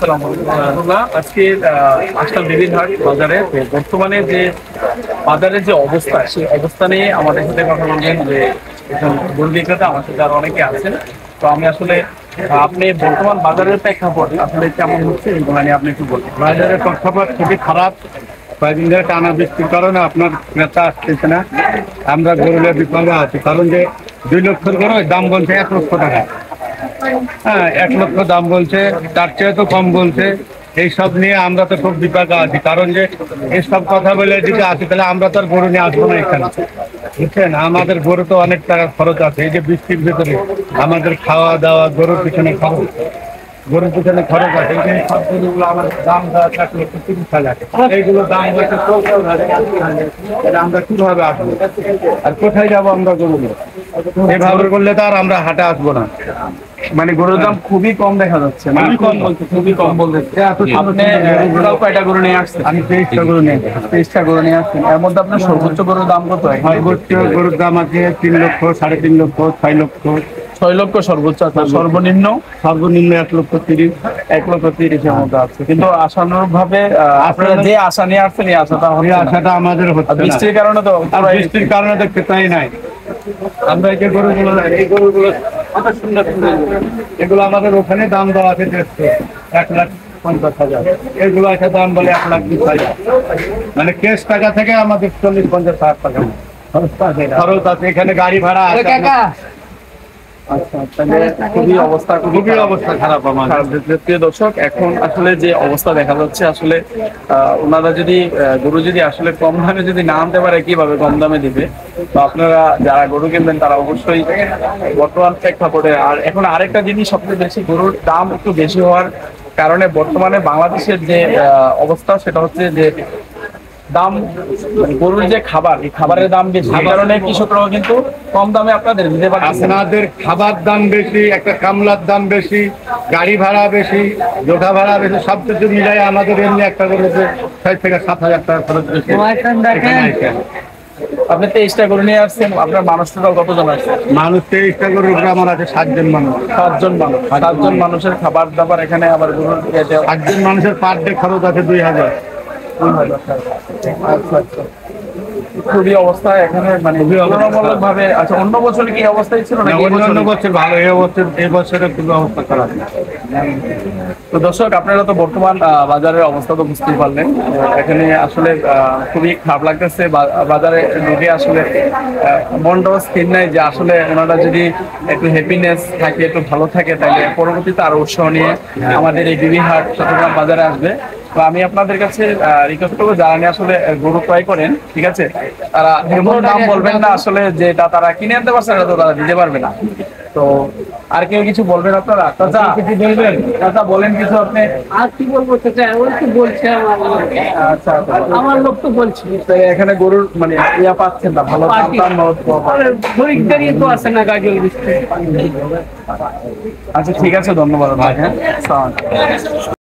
আসসালামু আলাইকুম ওয়া রাহমাতুল্লাহ। আজকে আসলাম দেবীরহাট বাজারে। তো বর্তমানে যে বাজারের যে অবস্থা, সেই অবস্থা নিয়ে আমাদের সাথে কথা বলবেন যে একজন গরু বিক্রেতা আমার সাথে আরো অনেকে আছেন। তো আমি আসলে আপনি বর্তমান বাজারের প্রেক্ষাপট আসলে কেমন হচ্ছে এগুলো নিয়ে আপনি একটু বলবেন। বাজারের প্রেক্ষাপট খুবই খারাপ। কয়েকদিন ধরে টানা বৃষ্টির কারণে আপনার ক্রেতা আসতেছে না। আমরা গরুলের বিপদে আছি, কারণ যে 2 লক্ষের গরু দাম বলছে 1 লক্ষ টাকা। হ্যাঁ, 1 লক্ষ দাম বলছে, তার চেয়ে তো কম বলছে। এইসব নিয়ে আমরা তো খুব বিপাকে আছি, কারণ যে এইসব কথা বলে এদিকে আসি, তাহলে আমরা তো আর গরু নিয়ে আসবো না এখানে, বুঝছেন। আমাদের গরু তো অনেক টাকার খরচ আছে। এই যে বৃষ্টির ভেতরে আমাদের খাওয়া দাওয়া, গরুর পিছনে খরচ আছে, এই যে সব গরুগুলো আমাদের দাম দেওয়া 1,30,000। এইগুলো দাম হচ্ছে 14,000। আমরা কিভাবে আসবো আর কোথায় যাবো আমরা গরু নিয়ে? এভাবে করলে তো আর আমরা হাটে আসবো না। মানে গরুর দাম খুবই কম দেখা যাচ্ছে, মানে খুবই কম বলতেছে। আপনি টোটাল কয়টা গরু নিয়ে আসছেন? আমি 23টা গরু নিয়ে 23টা গরু নিয়ে আসছেন। এর মধ্যে আপনার সর্বোচ্চ গরুর দাম কত? সর্বোচ্চ গরুর দাম আছে 3 লক্ষ, 3.5 লক্ষ, 6 লক্ষ। 6 লক্ষ সর্বোচ্চ আছে, সর্বনিম্ন 1,30,000। 1,30,000-এর মধ্যে আছে। কিন্তু আশানুরূপ ভাবে আপনারা যে আশা নিয়ে আসছেন এই আশাটা এই হচ্ছে না। আশাটা আমাদের হচ্ছে না। বৃষ্টির কারণে তো আর বৃষ্টির কারণে তো ক্রেতাই নাই। আমরা এই যে গরুগুলো, এই গরুগুলো কত সুন্দর সুন্দর গরু। এগুলো আমাদের ওখানে দাম দেওয়া আছে 1,50,000। এগুলো একটা দাম বলে 1,20,000। মানে কেস টাকা থেকে আমাদের 40-50,000 টাকা খরচ আছে। এখানে গাড়ি ভাড়া আছে। আচ্ছা, তাহলে খুবই অবস্থা খারাপ আমাদের। প্রিয় দর্শক, এখন আসলে যে অবস্থা দেখা যাচ্ছে, আসলে ওনারা যদি গরু যদি আসলে কম দামে যদি না আনতে পারে, কিভাবে কম দামে দিবে? তো আপনারা যারা গরু কিনবেন তারা অবশ্যই বর্তমান প্রেক্ষাপটে। আর এখন আরেকটা জিনিস, সবচেয়ে বেশি গরুর দাম একটু বেশি হওয়ার কারণে বর্তমানে বাংলাদেশের যে অবস্থা, সেটা হচ্ছে যে দাম, মানে গরুর যে খাবার, এই খাবারের দাম বেশি, এই কারণে কৃষকরাও কিন্তু কম দামে আপনাদের দিতে পারছে না। আপনাদের খাবার দাম বেশি, একটা কামলার দাম বেশি, গাড়ি ভাড়া বেশি, জোঠা ভাড়া বেশি, সব কিছু মিলাই আমাদের এমনি একটা গরুতে 6 থেকে 7,000 টাকা খরচ বেশি। আপনি 23টা গরু নিয়ে আসছেন, আপনার মানুষটা কতজন আসছে? মানুষ 23টা গরুর উপরে আমার আছে 7 জন মানুষ। 7 জন মানুষের খাবার দাবার এখানে, আবার গরুর 8 জন মানুষের পার ডে খরচ আছে 2,000। আচ্ছা, খুবই অবস্থা এখানে, মানে তুলনামূলক ভাবে। আচ্ছা, অন্য বছর কি অবস্থায় ছিল নাকি অন্য বছর ভালো, এই বছরের খুবই অবস্থা খারাপ। তো দর্শক, আপনারা তো বর্তমান বাজারের অবস্থা তো বুঝতেই পারলেন। এখানে আসলে খুবই খারাপ লাগতেছে। বাজারে ঢুকে আসলে মনটাও স্থির নাই যে আসলে ওনারা যদি একটু হ্যাপিনেস থাকে, একটু ভালো থাকে, তাহলে পরবর্তীতে আরো উৎসাহ নিয়ে আমাদের এই দেবীরহাট চট্টগ্রাম বাজারে আসবে। তো আমি আপনাদের কাছে রিকোয়েস্ট করবো, যারা নিয়ে আসলে গরু ক্রয় করেন, ঠিক আছে, তারা এমন দাম বলবেন না আসলে যেটা তারা কিনে আনতে পারছে না, তো তারা দিতে পারবে না। তো আর কেউ কিছু বলবেন আপনারা? চাচা কিছু বলবেন? চাচা বলেন কিছু আপনি। আর কি বলবো চাচা, ওই তো বলছে আচ্ছা, আমার লোক তো বলছে এখানে গরুর মানে ইয়া পাচ্ছেন না, ভালো দাম খরিদ্দারি তো আছে না গাজল বৃষ্টি। আচ্ছা, ঠিক আছে, ধন্যবাদ ভাই। হ্যাঁ।